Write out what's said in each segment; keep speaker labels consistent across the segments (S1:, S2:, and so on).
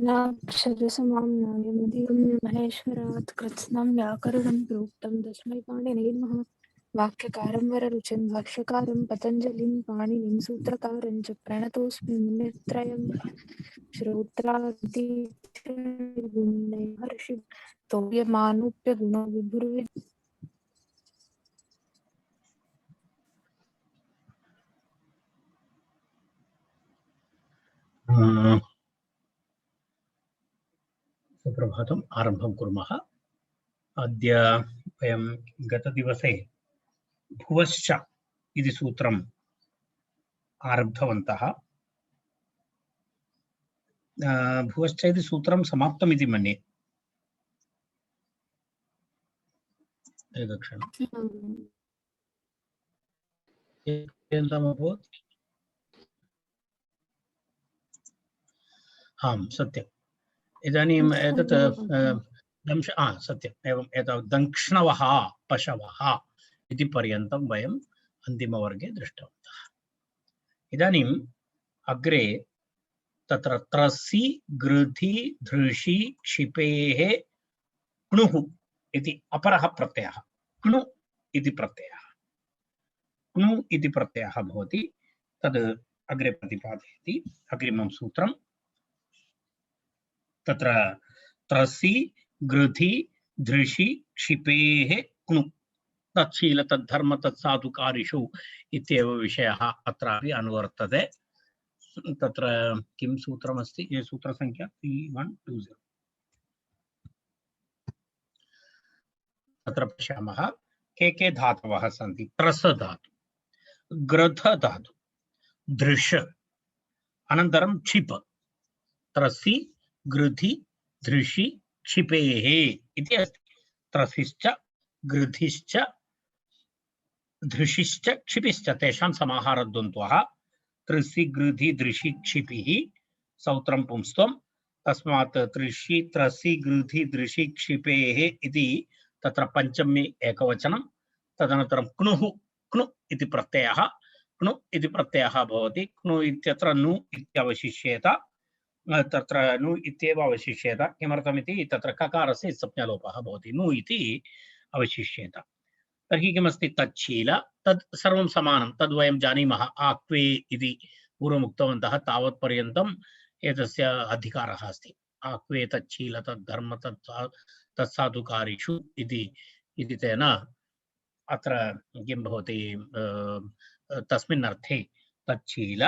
S1: नाक्षरसमाम्नायमधिगं महेश्वरात् कृत्स्नं व्याकरणं प्रोक्तं तस्मै पाणिनिये नमः। वाक्यकारं वररुचिं भाष्यकारं पतञ्जलिं पाणिनिं सूत्रकारं च प्रणतोऽस्मि मुनित्रयं श्रोत्रादिहर्षि तोयमानुप्यगुणो विभुर्विद।
S2: सुप्रभातम्। आरम्भं कुर्मः। अद्य वयं गतदिवसे भुवश्च इति सूत्रम् आरब्धवन्तः। भुवश्च इति सूत्रं समाप्तम् इति मन्ये। एकक्षणम् अभवत्। आम्, सत्यम्। इदानीम् एतत् सत्यम्। एवम् एतावत् दङ्क्ष्णवः पशवः इति पर्यन्तं वयम् अन्तिमवर्गे दृष्टवन्तः। इदानीम् अग्रे तत्र त्रसि गृधि धृषि क्षिपेः क्णुः इति अपरः प्रत्ययः। क्णु इति प्रत्ययः, क्णु इति प्रत्ययः भवति। तद् अग्रे प्रतिपादयति अग्रिमं सूत्रं। तत्र त्रसि गृधि धृषि क्षिपेः क्णु तच्छील तद्धर्म तत्साधुकारिषु इत्येव विषयः अत्रापि अनुवर्तते। तत्र किं सूत्रमस्ति? ये सूत्रसङ्ख्या 3120। तत्र पश्यामः के धातवः सन्ति। त्रस धातु, ग्रथ धातु, धृष, अनन्तरं क्षिप। त्रसि गृधि धृषि क्षिपेः इति अस्ति। त्रसिश्च गृधिश्च धृषिश्च क्षिपिश्च तेषां समाहारद्वन्द्वः त्रसि गृधि धृषि क्षिपिः सौत्रं पुंस्त्वं। तस्मात् त्रसि गृधि धृषि क्षिपेः इति तत्र पञ्चमी एकवचनं। तदनन्तरं क्णुः, क्णु इति प्रत्ययः, क्णु इति प्रत्ययः भवति। क्णु इत्यत्र नु इत्यवशिष्येत। तत्र नु इत्येव अवशिष्येत। किमर्थमिति तत्र ककारस्य संज्ञालोपः भवति, नु इति अवशिष्येत। तर्हि किमस्ति? तच्छील, तद् सर्वं समानं, तद् वयं जानीमः। आक्वे इति पूर्वम् उक्तवन्तः, तावत्पर्यन्तम् एतस्य अधिकारः अस्ति। आक्वे तच्छील तद्धर्म तत्साधुकारिषु इति तेन अत्र किं भवति? तस्मिन् अर्थे तच्छील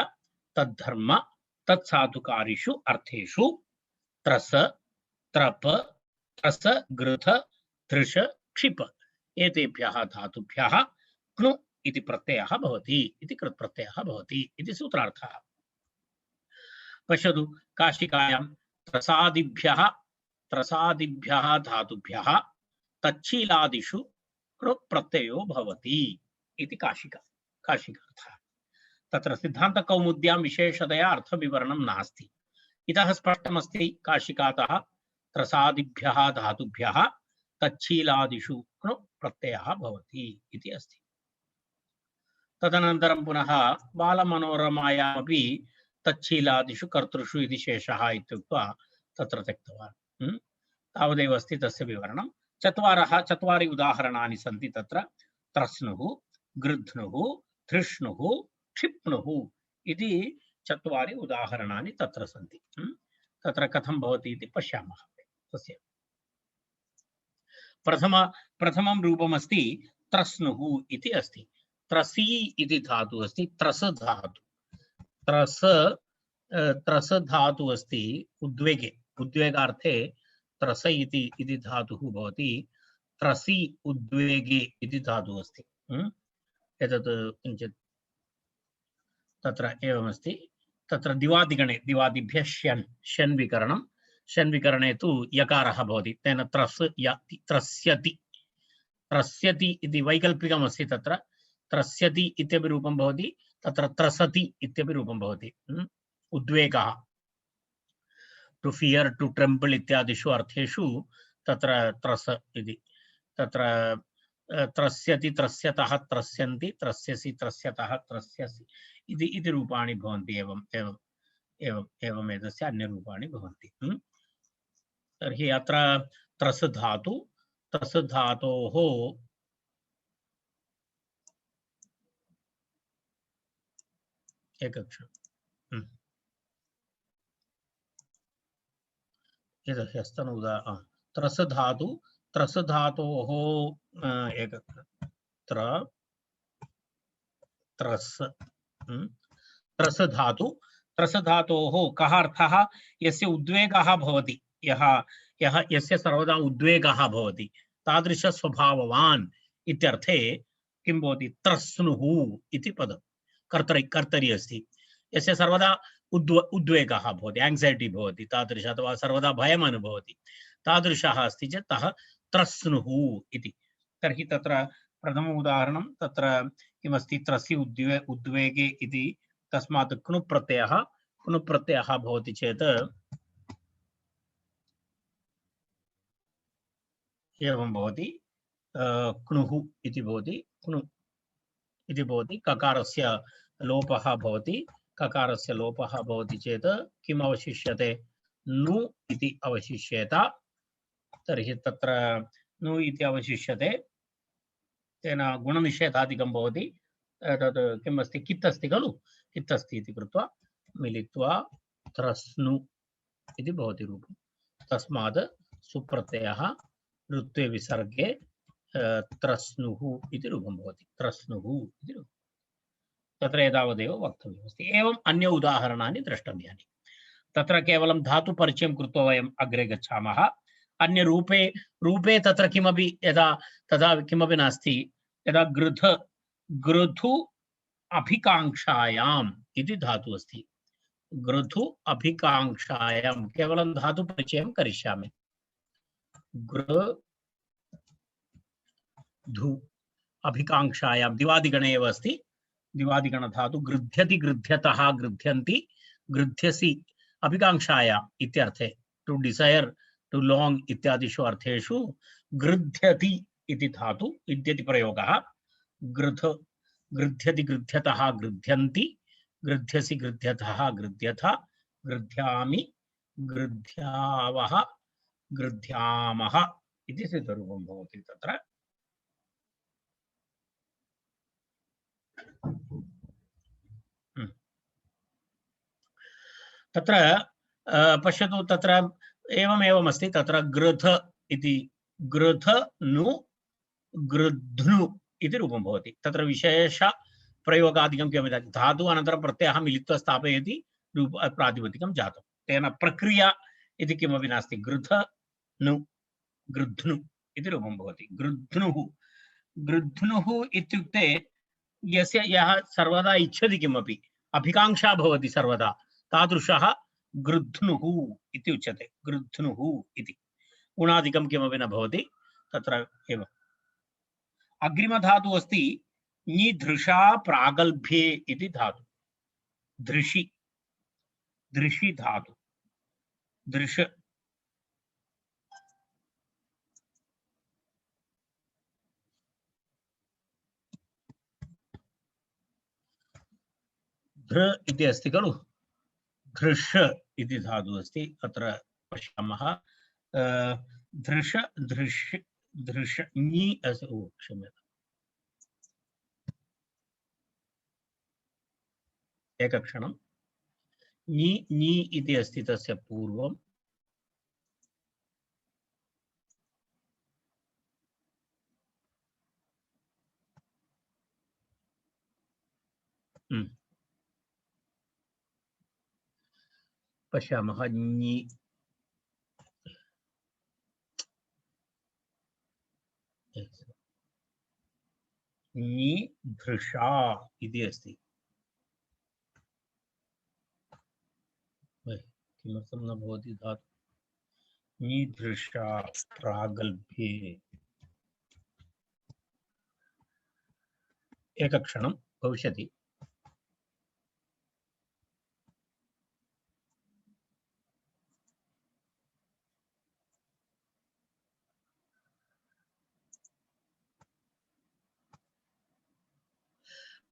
S2: तद्धर्म तत्साधुकारिषु अर्थेषु त्रस त्रप त्रस गृथ धृष क्षिप एतेभ्यः धातुभ्यः क्णु इति प्रत्ययः भवति, इति कृत्प्रत्ययः भवति इति सूत्रार्थः। पश्यतु, काशिकायां त्रसादिभ्यः धातुभ्यः तच्छीलादिषु कृ प्रत्ययो भवति इति काशिकार्थः। तत्र सिद्धान्तकौमुद्यां विशेषतया अर्थविवरणं नास्ति। इतः स्पष्टमस्ति काशिकातः त्रसादिभ्यः धातुभ्यः तच्छीलादिषु क्णु प्रत्ययः भवति इति अस्ति। तदनन्तरं पुनः बालमनोरमायामपि तच्छीलादिषु कर्तृषु इति शेषः इत्युक्त्वा तत्र त्यक्तवान्। तावदेव अस्ति तस्य विवरणं। चत्वारि उदाहरणानि सन्ति तत्र। त्रस्नुः, गृध्नुः, धृष्णुः, क्षिप्नुः इति 4 उदाहरणानि तत्र सन्ति। तत्र कथं भवति इति पश्यामः। तस्य प्रथमं रूपमस्ति त्रस्नुः इति अस्ति। त्रसी इति धातु अस्ति, त्रस धातु। त्रस धातु अस्ति उद्वेगे, उद्वेगार्थे त्रस इति धातुः भवति। त्रसी उद्वेगे इति धातुः अस्ति। एतत् किञ्चित् तत्र एवमस्ति। तत्र दिवादिगणे दिवादिभ्यः ष्यन् विकरणं। ष्यन् विकरणे तु यकारः भवति, तेन त्रस्यति इति वैकल्पिकमस्ति। तत्र त्रस्यति इत्यपि रूपं भवति, तत्र त्रसति इत्यपि रूपं भवति। उद्वेगः, टु फियर्, टु ट्रेम्बल् इत्यादिषु अर्थेषु तत्र त्रस इति। तत्र त्रस्यति, त्रस्यतः, त्रस्यन्ति, त्रस्यसि, त्रस्यतः, त्रस्यसि इति रूपाणि भवन्ति। एवं एवम् एतस्य अन्यरूपाणि भवन्ति। तर्हि अत्र त्रस् धातु, त्रस् धातोः एकक्षणम् एतस्य स्तन त्रस् धातु, त्रस् धातोः त्रस् त्रस् धातु, त्रस् धातोः कः अर्थः? यस्य उद्वेगः भवति, यस्य सर्वदा उद्वेगः भवति, तादृश स्वभाववान् इत्यर्थे किं भवति? त्रस्नुः इति पदं कर्तरि अस्ति। यस्य सर्वदा उद्वेगः भवति, एंग्जैटी भवति तादृश, अथवा सर्वदा भयम् अनुभवति तादृशः अस्ति चेत् तः त्रस्नुः इति। तर्हि तत्र प्रथम उदाहरणं तत्र किमस्ति? त्रसि उद्वेगे इति, तस्मात् क्नु प्रत्ययः भवति चेत् एवं भवति, क्नुः इति भवति, क्नु इति भवति, ककारस्य लोपः भवति, ककारस्य लोपः भवति चेत् किम् अवशिष्यते? नु इति अवशिष्येत। तर्हि तत्र नु इति अवशिष्यते, तेन गुणनिषेधादिकं भवति। तत् किम् अस्ति? कित् अस्ति खलु, कित् अस्ति इति कृत्वा मिलित्वा त्रस्नु इति भवति रूपं। तस्मात् सुप्रत्ययः ऋत्वे विसर्गे त्रस्नुः इति रूपं भवति, त्रस्नुः इति रूपं। तत्र एतावदेव वक्तव्यमस्ति। एवम् अन्य उदाहरणानि द्रष्टव्यानि। तत्र केवलं धातुपरिचयं कृत्वा वयम् अग्रे गच्छामः। अन्य रूपे तत्र किमपि तदा किमपि नास्ति। यदा गृधु अभिकाङ्क्षायाम् इति धातु अस्ति। गृधु अभिकाङ्क्षायां केवलं धातुपरिचयं करिष्यामि। गृधु अभिकाङ्क्षायां दिवादिगणे एव अस्ति। दिवादिगण धातु गृध्यति, गृध्यतः, गृध्यन्ति, गृध्यसि, अभिकाङ्क्षायाम् इत्यर्थे, टू डिसैर्, टू लाङ्ग् इत्यादिषु अर्थेषु गृध्यति इति धातु इत्यति प्रयोगः। गृध्यति, गृध्यतः, गृध्यन्ति, गृध्यसि, गृध्यतः, गृध्यथ, गृध्यामि, गृध्यावः, गृध्यामः इति सिद्धरूपं भवति। तत्र पश्यतु, तत्र एवमेवमस्ति। तत्र गृध इति, गृध नु गृध्नु इति रूपं भवति। तत्र विशेष प्रयोगादिकं किमपि धातु अनन्तरं प्रत्ययः मिलित्वा स्थापयति, रूप प्रातिपदिकं जातं। तेन प्रक्रिया इति किमपि नास्ति। गृध नु गृध्नु इति रूपं भवति। गृध्नुः इत्युक्ते यः सर्वदा इच्छति किमपि, अभिकाङ्क्षा भवति सर्वदा, तादृशः गृध्नुः इति उच्यते। गृध्नुः इति गुणादिकं किमपि न भवति तत्र एव। अग्रिमधातु अस्ति निधृषा प्रागल्भ्ये इति धातु। धृषि, धृषि धातु, दृश, धृ इति अस्ति खलु, धृष इति धातु अस्ति। अत्र पश्यामः, धृष, धृष, धृष, नी अस्ति। ओ क्षम्यताम्, एकक्षणं। नी इति अस्ति तस्य पूर्वं। पश्यामः, नी निधृषा इति अस्ति। किमर्थं न भवति धातु? निधृषा प्रागल्भ्ये, एकक्षणं भविष्यति।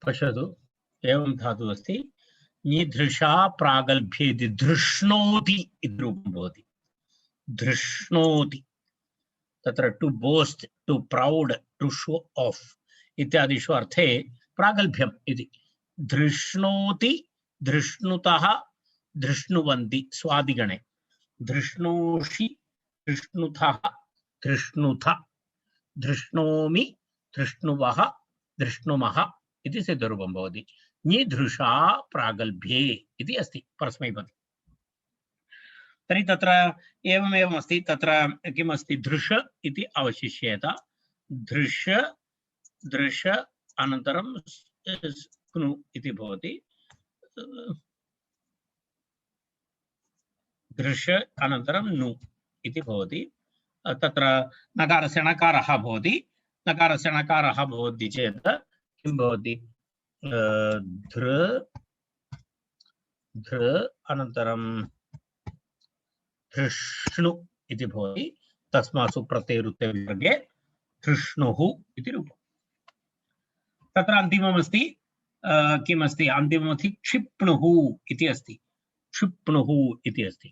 S2: पश्यतु, एवं धातु अस्ति। निधृषा प्रागल्भ्ये इति धृष्णोति इति रूपं भवति। धृष्णोति तत्र to boast, to proud, to show off इत्यादिषु अर्थे प्रागल्भ्यम् इति। धृष्णोति, धृष्णुतः, धृष्णुवन्ति स्वादिगणे। धृष्णोषि, धृष्णुतः, धृष्णुथ, धृष्णोमि, धृष्णुवः, धृष्णुमः इति सिद्धरूपं भवति। निधृषा प्रागल्भ्ये इति अस्ति परस्मैपदी। तर्हि तत्र एवमेवम् अस्ति। तत्र किम् अस्ति? धृष इति अवशिष्येत। धृष, दृश अनन्तरं स्नु इति भवति। धृष अनन्तरं नु इति भवति। तत्र नकारस्य णकारः भवति। नकारस्य णकारः भवति चेत् किं भवति? धृ, धृ अनन्तरं धृष्णु इति भवति। तस्मासु प्रत्ययरुत्तविवर्गे धृष्णुः इति रूपम्। तत्र अन्तिममस्ति किमस्ति? अन्तिममस्ति क्षिप्णुः इति अस्ति। क्षिप्णुः इति अस्ति।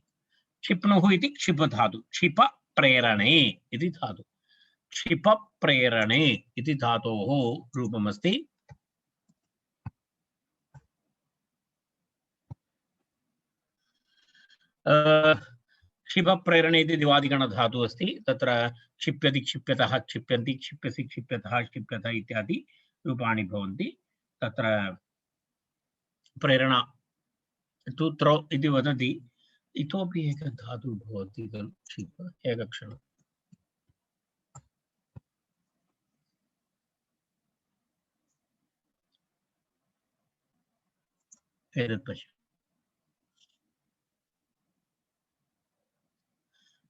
S2: क्षिप्णुः इति क्षिपधातु। क्षिप प्रेरणे इति धातु। क्षिप प्रेरणे इति धातोः रूपमस्ति। क्षिप प्रेरणे इति दिवादिगणधातु अस्ति। तत्र क्षिप्यति, क्षिप्यतः, क्षिप्यन्ति, क्षिप्यसि, क्षिप्यतः, क्षिप्यतः इत्यादि रूपाणि भवन्ति। तत्र प्रेरणा टु थ्रो इति वदति। इतोपि एकः धातुः भवति खलु क्षिप। एकक्षणम्। एतत् पश्य।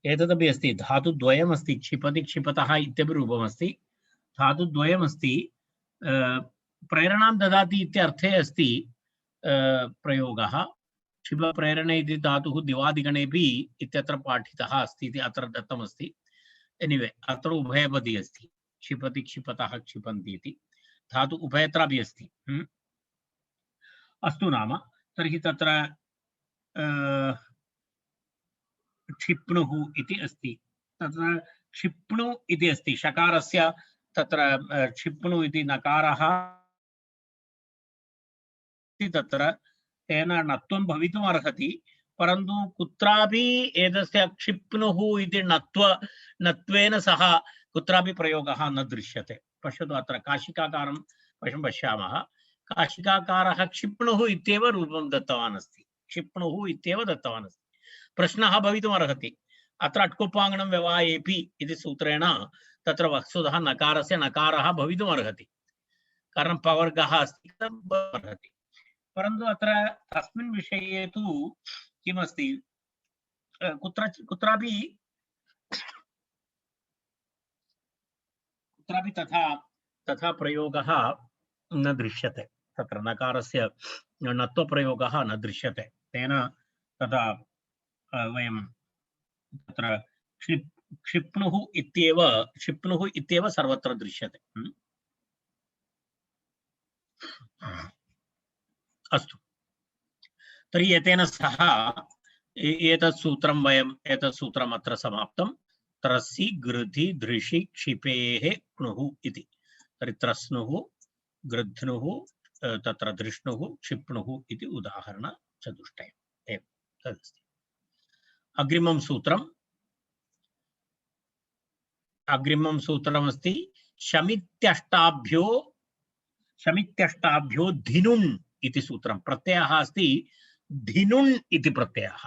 S2: एतदपि अस्ति। धातुद्वयमस्ति। क्षिपति, क्षिपतः इत्यपि रूपमस्ति। धातुद्वयमस्ति। प्रेरणां ददाति इत्यर्थे अस्ति प्रयोगः। क्षिपप्रेरणे इति धातुः दिवादिगणेपि इत्यत्र पाठितः अस्ति इति अत्र दत्तमस्ति। एनिवे अत्र उभयपदी अस्ति। क्षिपति, क्षिपतः, क्षिपन्ति इति धातु उभयत्रापि अस्ति। अस्तु नाम तर्हि तत्र क्षिप्णुः इति अस्ति। तत्र क्षिप्णु इति अस्ति। षकारस्य तत्र क्षिप्णु इति नकारः तत्र तेन णत्वं भवितुम् अर्हति, परन्तु कुत्रापि एतस्य क्षिप्णुः इति णत्वेन सह कुत्रापि प्रयोगः न दृश्यते। पश्यतु अत्र काशिकाकारं पश्यामः। काशिकाकारः क्षिप्णुः इत्येव रूपं दत्तवान् अस्ति। क्षिप्णुः इत्येव दत्तवान् अस्ति। प्रश्नः भवितुम् अर्हति। अत्र अट्कुप्पाङ्गणं व्यवायेपि इति सूत्रेण तत्र वस्तुतः नकारस्य नकारः भवितुम् अर्हति, कारणं पवर्गः अस्ति अर्हति। परन्तु अत्र तस्मिन् विषये तु किमस्ति? कुत्रापि तथा प्रयोगः न दृश्यते। तत्र नकारस्य णत्वप्रयोगः न दृश्यते। तेन तथा वयं तत्र क्षिप्णुः इत्येव सर्वत्र दृश्यते। अस्तु, तर्हि एतेन सह एतत् सूत्रम् अत्र समाप्तं। त्रसि, गृधि, धृषि, क्षिपेः क्णुः इति। तर्हि त्रस्नुः, गृध्नुः, तत्र धृष्णुः, क्षिप्णुः इति उदाहरणचतुष्टयम् एवं तदस्ति। अग्रिमं सूत्रमस्ति शमित्यष्टाभ्यो धिनुन् इति सूत्रं। प्रत्ययः अस्ति धिनुन् इति प्रत्ययः।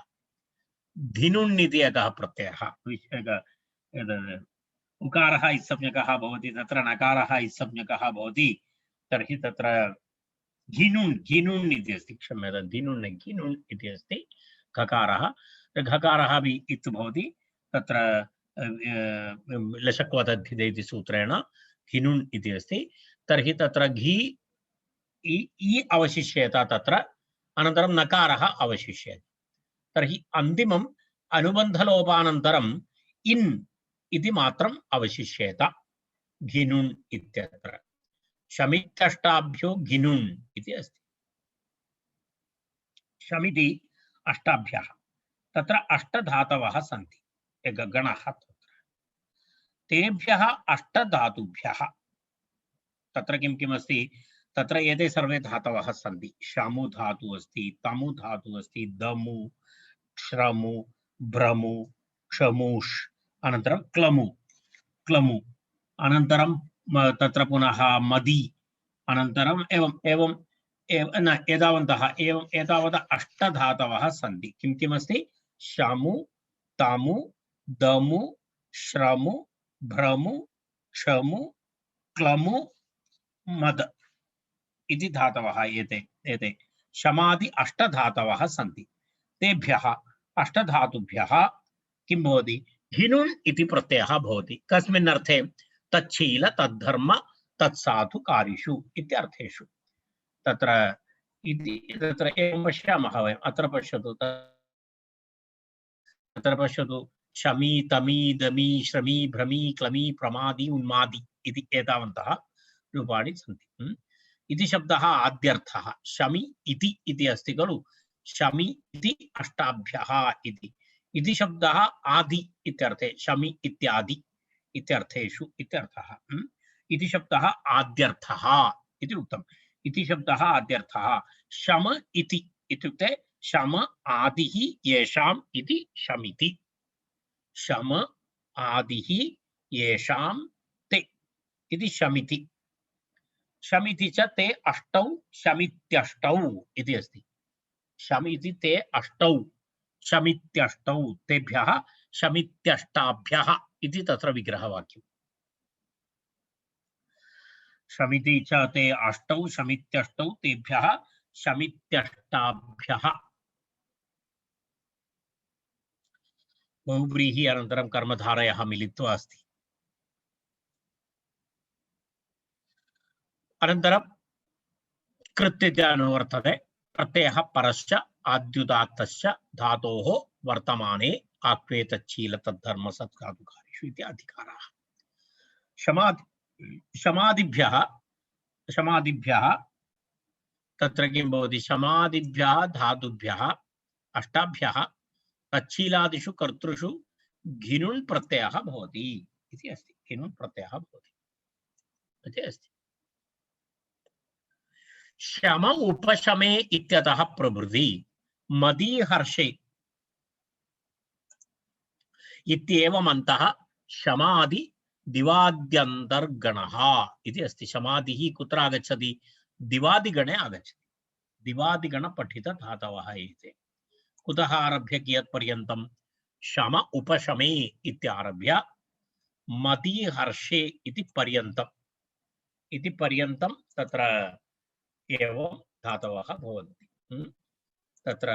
S2: धिनुन् इति एकः प्रत्ययः। उकारः इत्संज्ञकः भवति, तत्र नकारः इत्संज्ञकः भवति। तर्हि तत्र घिनुन् इति अस्ति। क्षम्यतां, घिनुन् इति अस्ति घकारः। घकारः अपि इत् भवति। तत्र लशक्वतद्धिते इति सूत्रेण घिनुन् इति अस्ति। तर्हि तत्र घी इ अवशिष्येत तत्र, अनन्तरं नकारः अवशिष्येत। तर्हि अन्तिमम् अनुबन्धलोपानन्तरम् इन् इति मात्रम् अवशिष्येत घिनुन् इत्यत्र। शमित्यष्टाभ्यो घिनुन् इति अस्ति। शमिति अष्टाभ्यः तत्र अष्टधातवः सन्ति एकः गणः तेभ्यः अष्टधातुभ्यः तत्र किं किम् अस्ति तत्र एते सर्वे धातवः सन्ति शमु धातु अस्ति तमु धातु अस्ति दमु श्रमु भ्रमु क्षमुष् अनन्तरं क्लमु क्लमु अनन्तरं तत्र पुनः मदि अनन्तरम् एवं न एतावन्तः एवम् एतावत् अष्टधातवः सन्ति किं किमस्ति शमु तमु दमु श्रमु भ्रमु क्षमु क्लमु मद इति धातवः एते शमादि अष्टधातवः सन्ति तेभ्यः अष्टधातुभ्यः किं भवति हिनुन् इति प्रत्ययः भवति कस्मिन् अर्थे तच्छील तद्धर्म तत्साधु कारिषु इत्यर्थेषु तत्र एवं पश्यामः वयम् अत्र पश्यतु शमी तमी दमी श्रमी भ्रमी क्लमी प्रमादी उन्मादी इति एतावन्तः रूपाणि सन्ति इति शब्दः आद्यर्थः शमी इति अस्ति खलु शमी इति अष्टाभ्यः इति शब्दः आदि इत्यर्थे शमी इत्यादि इत्यर्थेषु इत्यर्थः इति शब्दः आद्यर्थः इति उक्तम् इति शब्दः आद्यर्थः शम इति इत्युक्ते शम आदिः येषाम् इति शमिति शम आदिः येषां ते इति शमिति शमिति च ते अष्टौ शमित्यष्टौ इति अस्ति शमिति ते अष्टौ शमित्यष्टौ तेभ्यः शमित्यष्टाभ्यः इति तत्र विग्रहवाक्यम् शमिति च ते अष्टौ शमित्यष्टौ तेभ्यः शमित्यष्टाभ्यः बहुव्रीहि अनन्तरं कर्मधारयः मिलित्वा अस्ति अनन्तरं कृत्य अनुवर्तते प्रत्ययः परश्च आद्युदात्तश्च धातोः वर्तमाने आक्वेतच्छील तद्धर्म सत्कार्यकारिषु इति अधिकाराः शमादिभ्यः तत्र किं भवति शमादिभ्यः धातुभ्यः अष्टाभ्यः तच्छीलादिषु कर्तृषु घिनुन् प्रत्ययः भवति इति अस्ति घिनुन् प्रत्ययः भवति इति अस्ति शम उपशमे इत्यतः प्रभृति मदी हर्षे इत्येवमन्तः शमादि दिवाद्यन्तर्गणः इति अस्ति शमादिः कुत्र आगच्छति दिवादिगणे आगच्छति दिवादिगण पठित धातवः एते कुतः आरभ्य कियत् पर्यन्तं शम उपशमे इत्यारभ्य मदी हर्षे इति पर्यन्तं तत्र एवं धातवः भवन्ति तत्र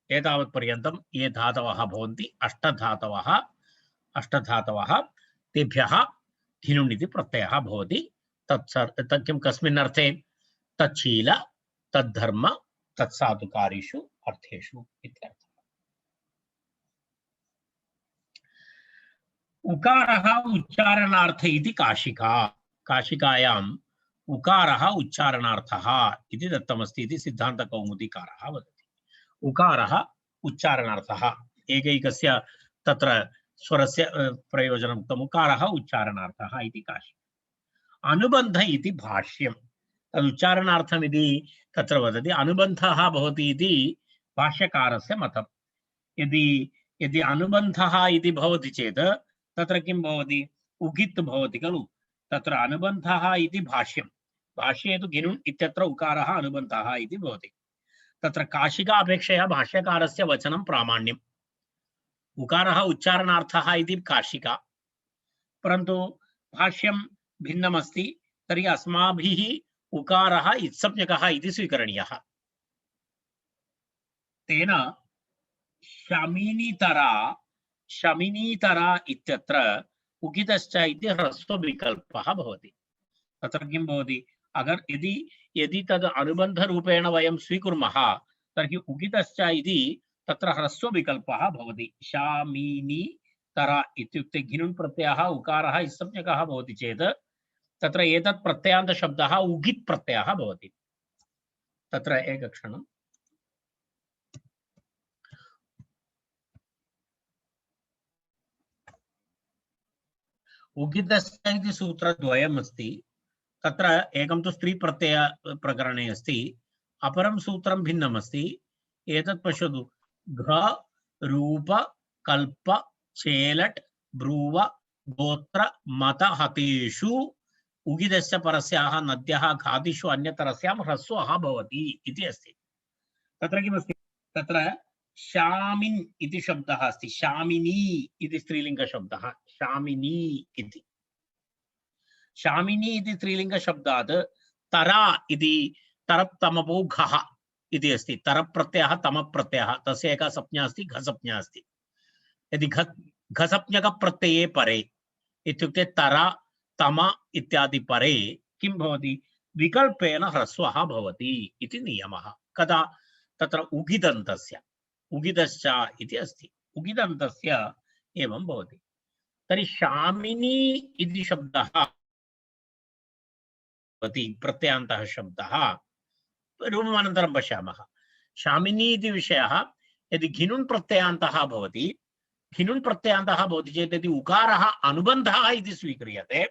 S2: एतावत् पर्यन्तं ये धातवः भवन्ति अष्टधातवः तेभ्यः हिनुन् इति प्रत्ययः भवति तत् किं कस्मिन् अर्थे तच्छील तद्धर्म तत्साधुकारिषु अर्थेषु इत्यर्थः उकारः उच्चारणार्थ इति काशिकायाम् उकारः उच्चारणार्थः इति दत्तमस्ति इति सिद्धान्तकौमुदीकारः वदति उकारः उच्चारणार्थः एकैकस्य तत्र स्वरस्य प्रयोजनम् उक्तम् उकारः उच्चारणार्थः इति काशिका अनुबन्ध इति भाष्यं तदुच्चारणार्थमिति तत्र वदति अनुबन्धः भवति इति भाष्यकारस्य मतं यदि अनुबन्धः इति भवति चेत् तत्र किं भवति उगित् भवति खलु तत्र अनुबन्धः इति भाष्यं भाष्ये तु घिनुन् इत्यत्र उकारः अनुबन्धः इति भवति तत्र काशिका अपेक्षया भाष्यकारस्य वचनं प्रामाण्यम् उकारः उच्चारणार्थः इति काशिका परन्तु भाष्यं भिन्नमस्ति तर्हि अस्माभिः उकारः इत्संज्ञकः इति स्वीकरणीयः तेन शमिनीतरा इत्यत्र उगितश्च इति ह्रस्वविकल्पः भवति तत्र किं भवति अगर यदि तद् अनुबन्धरूपेण वयं स्वीकुर्मः तर्हि उगितश्च इति तत्र ह्रस्वविकल्पः भवति शामीनी तरा इत्युक्ते घिनुन् प्रत्ययः उकारः इत्संज्ञकः भवति चेत् तत्र एतत् प्रत्ययान्तशब्दः उगित् प्रत्ययः भवति। तत्र एकक्षणम्। उगितस्य इति सूत्रद्वयम् अस्ति। तत्र एकं तु स्त्री प्रत्यय प्रकरणे अस्ति, अपरं सूत्रं भिन्नम् अस्ति। एतत् पश्यतु, घ रूप कल्प चेलट् ब्रूव गोत्र मत हतेषु उगितस्य परस्याः नद्यः घातिषु अन्यतरस्यां ह्रस्वः भवति इति अस्ति। तत्र किमस्ति, तत्र शामिन् इति शब्दः अस्ति, शामिनी इति स्त्रीलिङ्गशब्दः, शामिनी इति। शामिनी इति स्त्रीलिङ्गशब्दात् तरा इति तरप्तमपौ घः इति अस्ति। तरप् प्रत्ययः तमप् प्रत्ययः, तस्य एका संज्ञा अस्ति, घसंज्ञा अस्ति। यदि घसंज्ञकप्रत्यये परे इत्युक्ते तरा तम इत्यादि परे किं भवति, विकल्पेन ह्रस्वः भवति इति नियमः। कदा, तत्र उगिदन्तस्य, उगिदश्च इति अस्ति, उगिदन्तस्य एवं भवति। तर्हि शामिनी इति शब्दः भवति, प्रत्ययान्तः शब्दः। रूपमनन्तरं पश्यामः। शामिनी इति विषयः यदि घिनुन् प्रत्ययान्तः भवति, घिनुन् प्रत्ययान्तः भवति चेत् यदि उकारः अनुबन्धः इति स्वीक्रियते,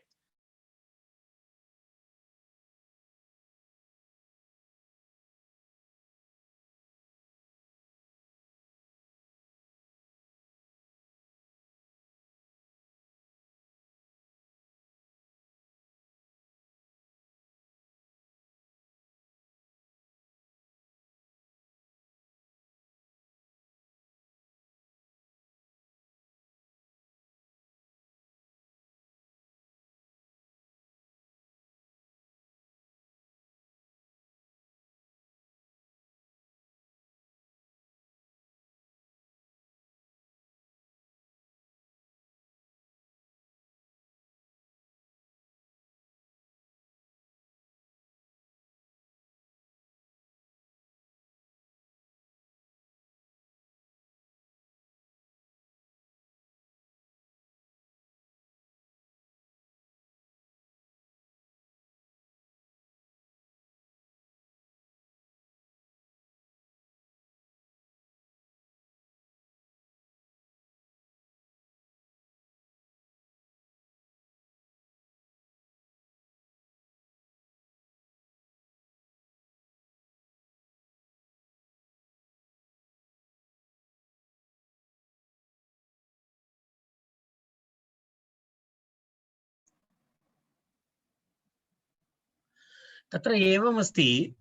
S2: तत्र एवमस्ति,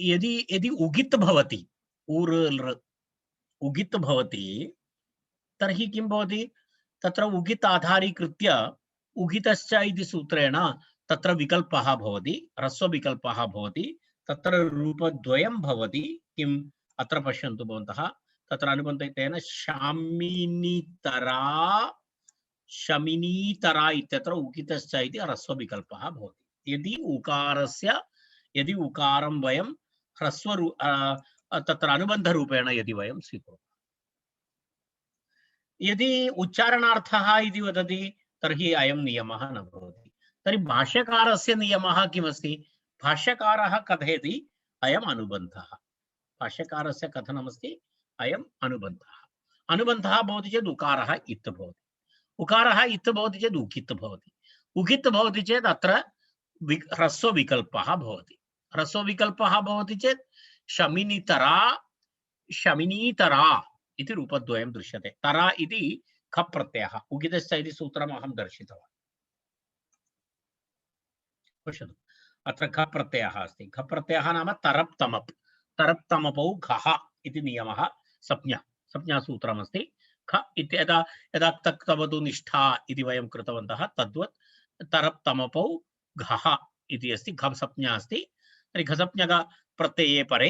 S2: यदि यदि उगित् भवति, उगित् भवति, तर्हि किं भवति, तत्र उगित् आधारीकृत्य उगितश्च इति सूत्रेण तत्र विकल्पः भवति, ह्रस्वविकल्पः भवति। तत्र रूपद्वयं भवति। किम्, अत्र पश्यन्तु भवन्तः, तत्र अनुबन्धेन शामिनीतरा, शमिनीतरा इत्यत्र उगितश्च इति ह्रस्वविकल्पः भवति। यदि उकारं वयं तत्र अनुबन्धरूपेण यदि वयं स्वीकुर्मः, यदि उच्चारणार्थः इति वदति तर्हि अयं नियमः न भवति। तर्हि भाष्यकारस्य नियमः किमस्ति, भाष्यकारः कथयति अयम् अनुबन्धः, भाष्यकारस्य कथनमस्ति अयम् अनुबन्धः। अनुबन्धः भवति चेत् उकारः इत् भवति, उकारः इत् भवति चेत् उकित् भवति, उकित् भवति चेत् अत्र ह्रस्वविकल्पः भवति, ह्रस्वविकल्पः भवति चेत् शमिनीतरा, शमिनीतरा इति रूपद्वयं दृश्यते। तरा इति खप् प्रत्ययः, उगितश्च इति सूत्रम् अहं दर्शितवान्। पश्यतु, अत्र खप् प्रत्ययः अस्ति। खप् प्रत्ययः नाम तरप् तमप्, तरप् तमपौ घः इति नियमः, संज्ञासूत्रमस्ति। ख इति यदा तक्तवतु निष्ठा इति वयं कृतवन्तः, तद्वत् तरप् तमपौ घः इति अस्ति, घम् संज्ञा अस्ति। तर्हि घसंज्ञक प्रत्यये परे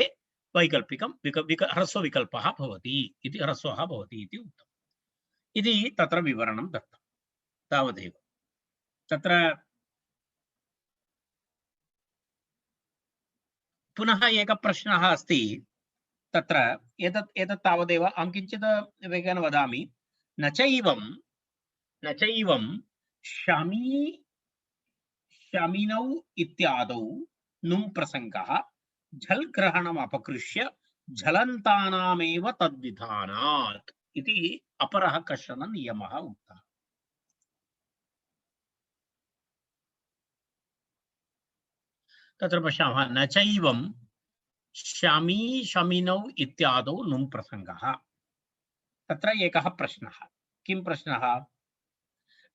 S2: वैकल्पिकं ह्रस्वविकल्पः भवति इति, ह्रस्वः भवति इति उक्तम्। इति तत्र विवरणं दत्तं, तावदेव। तत्र पुनः एकः प्रश्नः अस्ति, तत्र एतत् तावदेव, अहं किञ्चित् वेगेन वदामि। न चैवं न चैवं शमी शमिनौ इत्यादौ नुं प्रसङ्गः झल् ग्रहणम् अपकृष्य झलन्तानामेव तद्विधानात् इति अपरः कश्चन नियमः उक्तः। तत्र पश्यामः न चैवं शमी शमिनौ इत्यादौ नुं प्रसङ्गः। तत्र एकः प्रश्नः। किं प्रश्नः?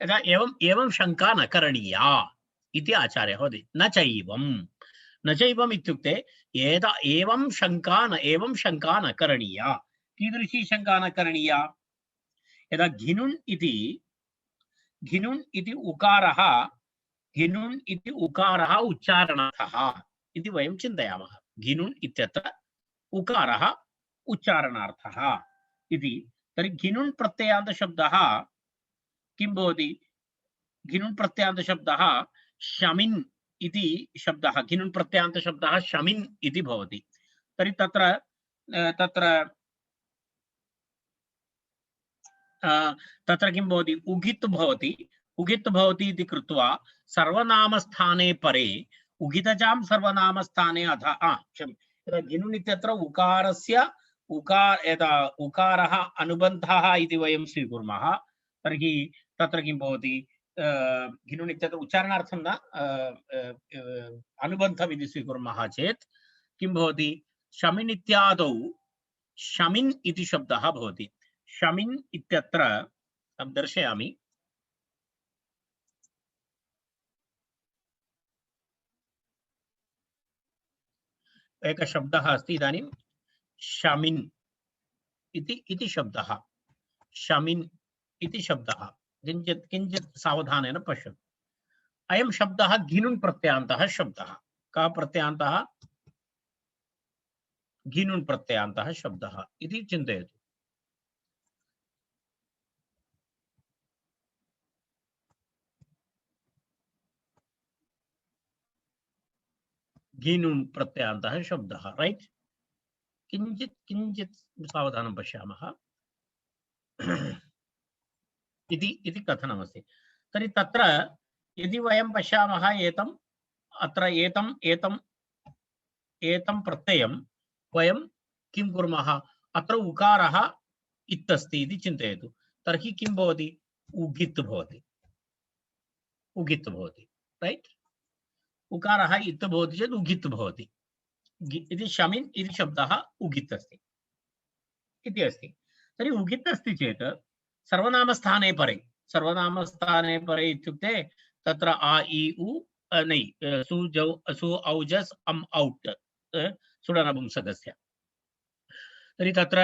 S2: यदा एवं एवं शङ्का न करणीया इति आचार्यः वदति। न चैवम् इत्युक्ते एवं शङ्का न करणीया। कीदृशी शङ्का न करणीया? यदा घिनुन् इति उकारः उच्चारणार्थः इति वयं चिन्तयामः। घिनुन् इत्यत्र उकारः उच्चारणार्थः इति। तर्हि घिनुन् प्रत्ययान्तशब्दः किं भवति? घिनुन् प्रत्ययान्तशब्दः शमिन् इति शब्दः, घिनुन् प्रत्ययान्तशब्दः शमिन् इति भवति। तर्हि तत्र किं भवति? उगित् भवति इति कृत्वा सर्वनामस्थाने परे उगितजां सर्वनामस्थाने यदा घिनुन् इत्यत्र उकारः अनुबन्धः इति वयं स्वीकुर्मः, तर्हि तत्र किं भवति? घिनुन् इत्यत्र उच्चारणार्थं न अनुबन्धम् इति स्वीकुर्मः चेत् किं भवति? शमिन् इत्यादौ शमिन् इति शब्दः भवति। शमिन् इत्यत्र अहं दर्शयामि। एकः शब्दः अस्ति इदानीं शमिन् इति शब्दः। शमिन् इति शब्दः किञ्चित् सावधानेन पश्यतु। अयं शब्दः घिनुन् प्रत्ययान्तः शब्दः। कः प्रत्ययान्तः? घिनुन् प्रत्ययान्तः शब्दः इति चिन्तयतु। घिनुन् प्रत्ययान्तः शब्दः, रैट्? किञ्चित् सावधानं पश्यामः इति कथनमस्ति। तर्हि तत्र यदि वयं पश्यामः एतं प्रत्ययं वयं किं कुर्मः? अत्र उकारः इत्यस्ति इति चिन्तयतु। तर्हि किं भवति? उगित् भवति, रैट्? उकारः इत् भवति चेत् उगित् भवति। इति शमिन् इति शब्दः उगित् अस्ति तर्हि उगित् अस्ति चेत् सर्वनामस्थाने परे इत्युक्ते तत्र आ इ उ नै सु जौ असु औजस् अम् औट् सुडनपुंसकस्य। तर्हि तत्र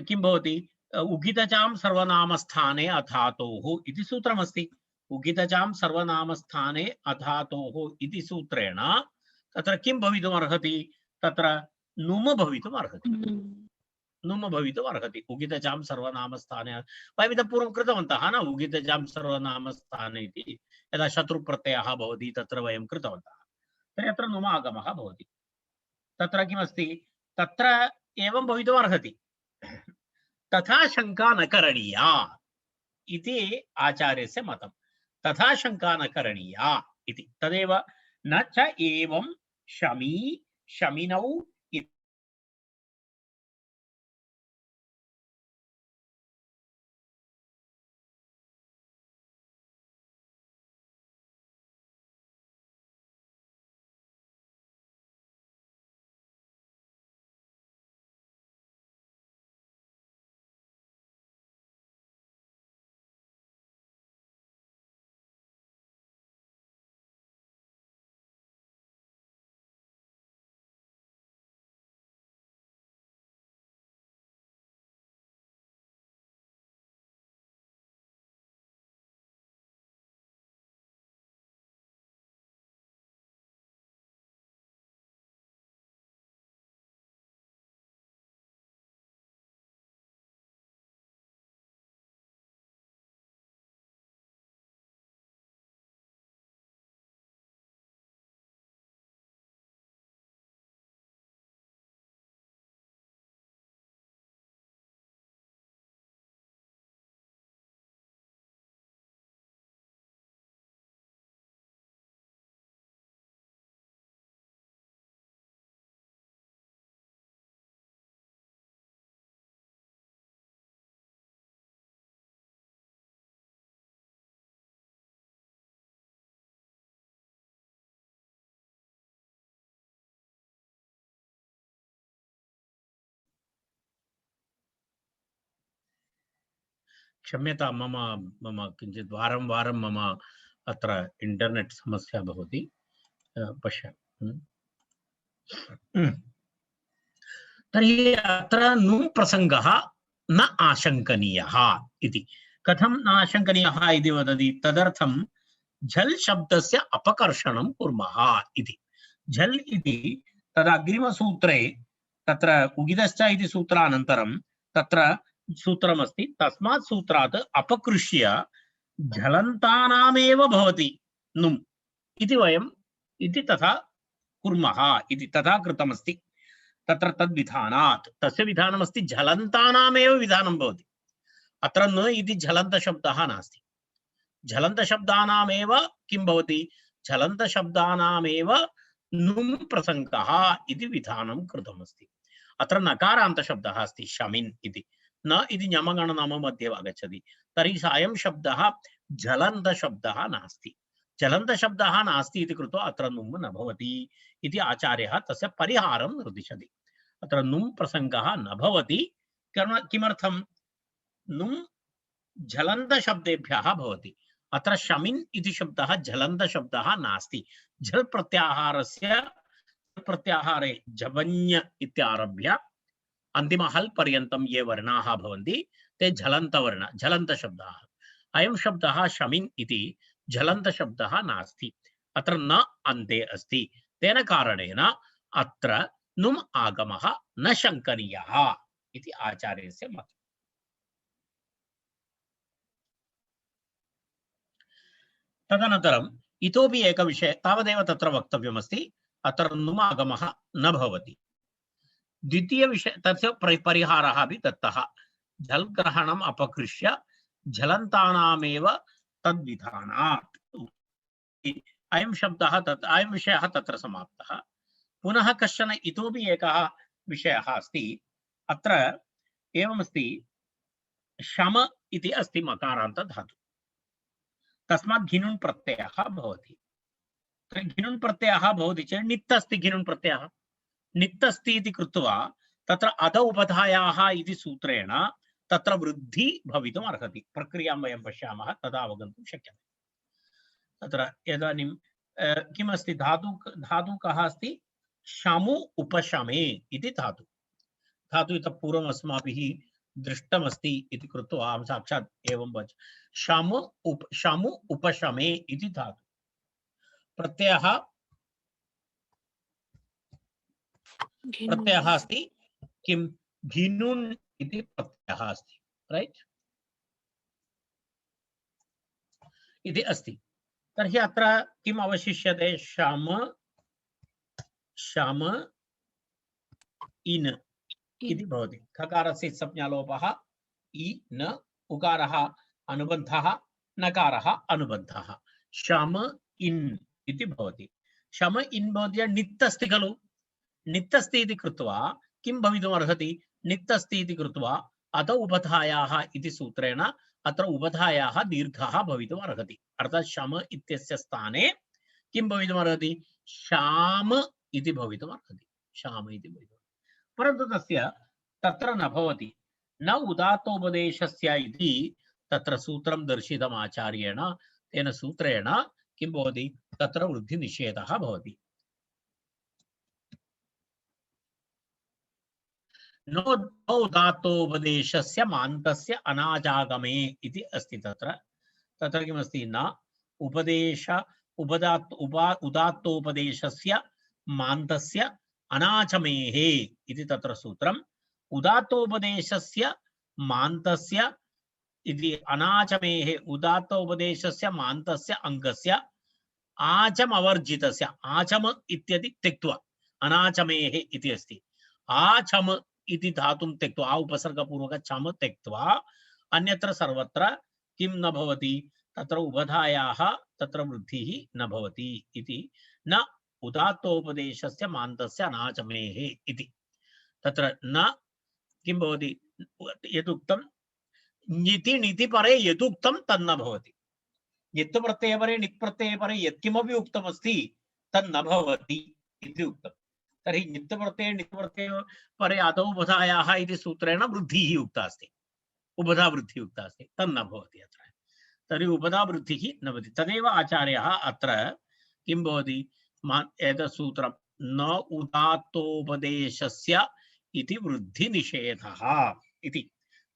S2: किं भवति? उगितजां सर्वनामस्थाने अधातोः इति सूत्रमस्ति। उगितजां सर्वनामस्थाने अधातोः इति सूत्रेण तत्र किं भवितुमर्हति? तत्र नुम भवितुमर्हति। उगितजां सर्वनामस्थाने वयम् इतः पूर्वं कृतवन्तः न? उगितजां सर्वनामस्थाने इति यदा शत्रुप्रत्ययः भवति तत्र वयं कृतवन्तः। तर्हि अत्र नुम आगमः भवति। तत्र किमस्ति? तत्र एवं भवितुमर्हति। तथा शङ्का न करणीया इति आचार्यस्य मतं। तथा शङ्का न करणीया इति। तदेव न च एवं शमी शमिनौ क्षम्यतां मम मम किञ्चित् वारं वारं मम अत्र इंटरनेट समस्या भवति पश्यामि तर्हि अत्र नु प्रसङ्गः न आशङ्कनीयः इति कथं न आशङ्कनीयः इति वदति तदर्थं झल् शब्दस्य अपकर्षणं कुर्मः इति झल् इति तदग्रिमसूत्रे तत्र उगिदश्च इति सूत्रानन्तरं तत्र सूत्रमस्ति तस्मात् सूत्रात् अपकृष्य झलन्तानामेव भवति नुम् इति वयम् इति तथा कुर्मः इति तथा कृतमस्ति तत्र तद्विधानात् तस्य विधानमस्ति झलन्तानामेव विधानं भवति अत्र न इति झलन्तशब्दः नास्ति झलन्तशब्दानामेव किं भवति झलन्तशब्दानामेव नुम् प्रसङ्गः इति विधानं कृतमस्ति अत्र नकारान्तशब्दः अस्ति शमिन् इति न इति ञमगणनम मध्ये आगच्छति तर्हि अयं शब्दः झलन्तशब्दः नास्ति झलन्तशब्दः नास्ति इति कृत्वा अत्र नुम् न भवति इति आचार्यः तस्य परिहारं निर्दिशति अत्र नुम् प्रसङ्गः न भवति किमर्थं नुम् झलन्तशब्देभ्यः भवति अत्र शमिन् इति शब्दः झलन्तशब्दः नास्ति झल् प्रत्याहारस्य प्रत्याहारे जवन्य इत्यारभ्य अंतिम हल् पर्यन्तं ये वर्णाः भवन्ति ते झलन्तवर्ण झलन्तशब्दाः अयं शब्दः शमिन् इति झलन्तशब्दः नास्ति अत्र न अन्ते अस्ति तेन कारणेन अत्र नुम् आगमः न शङ्कनीयः इति आचार्यस्य मतम् तदनन्तरम् इतोपि एक विषय तावदेव तत्र वक्तव्यमस्ति अत्र नुम् आगमः न भवति द्वितीय विषय तस्य परिहारः अपि दत्तः झल् ग्रहणम् अपकृष्य झलन्तानामेव तद्विधानात् अयं शब्दः तत् अयं विषयः तत्र समाप्तः पुनः कश्चन इतोपि एकः विषयः अस्ति अत्र एवमस्ति शम इति अस्ति मकारान्त धातु तस्मात् घिनुन् प्रत्ययः भवति घिनुन् प्रत्ययः भवति चेत् नित् अस्ति घिनुन् प्रत्ययः नित् अस्ति इति कृत्वा तत्र अध उपधायाः इति सूत्रेण तत्र वृद्धि भवितुम् अर्हति प्रक्रियां वयं पश्यामः तदा अवगन्तुं शक्यते तत्र इदानीं किमस्ति धातु कः अस्ति शमु उपशमे इति धातु इतः पूर्वम् अस्माभिः दृष्टमस्ति इति कृत्वा अहं साक्षात् एवं वच शमु उपशमे इति धातु प्रत्ययः अस्ति किं घिनुन् इति प्रत्ययः अस्ति राइट इति अस्ति तर्हि अत्र किम् अवशिष्यते शम इन् इति भवति खकारस्य संज्ञालोपः इ न उकारः अनुबन्धः नकारः अनुबन्धः शम इन् इति भवति शम इन् भवति नित् अस्ति खलु नित् अस्ति इति कृत्वा किं भवितुम् अर्हति नित् अस्ति इति कृत्वा अत उपधायाः इति सूत्रेण अत्र उपधायाः दीर्घः भवितुम् अर्हति अर्थात् शम इत्यस्य स्थाने किं भवितुम् अर्हति शाम इति भवितुम् अर्हति शाम इति भवितुम् परन्तु तस्य तत्र न भवति न उदात्तोपदेशस्य इति तत्र सूत्रं दर्शितम् आचार्येण तेन सूत्रेण किं भवति तत्र वृद्धिनिषेधः भवति नोदात्तोपदेशस्य मान्तस्य अनाजागमे इति अस्ति तत्र किमस्ति न उदात्तोपदेशस्य मान्तस्य अनाचमेः इति तत्र सूत्रम् उदात्तोपदेशस्य मान्तस्य इति अनाचमेः उदात्तोपदेशस्य मान्तस्य अङ्गस्य आचमवर्जितस्य आचम इत्यदि त्यक्त्वा अनाचमेः इति अस्ति आचम इति धातुं त्यक्त्वा आ उपसर्गपूर्वक चम त्यक्त्वा अन्यत्र सर्वत्र किं न भवति तत्र उपधायाः तत्र वृद्धिः न भवति इति न उदात्तोपदेशस्य मान्तस्य अनाचमेः इति तत्र न किं भवति यदुक्तं ञिति णिति परे यदुक्तं तन्न भवति यत् प्रत्यये परे नित् प्रत्यये परे यत्किमपि उक्तमस्ति तन्न भवति इति उक्तम् तर्हि नित् प्रत्यये नित् प्रत्यये परे आदौ उपधायाः इति सूत्रेण वृद्धिः उक्ता अस्ति उपधा वृद्धिः उक्ता अस्ति तन्न भवति अत्र तर्हि उपधा वृद्धिः न भवति तदेव आचार्यः अत्र किं भवति एतत् सूत्रं न उदात्तोपदेशस्य इति वृद्धिनिषेधः इति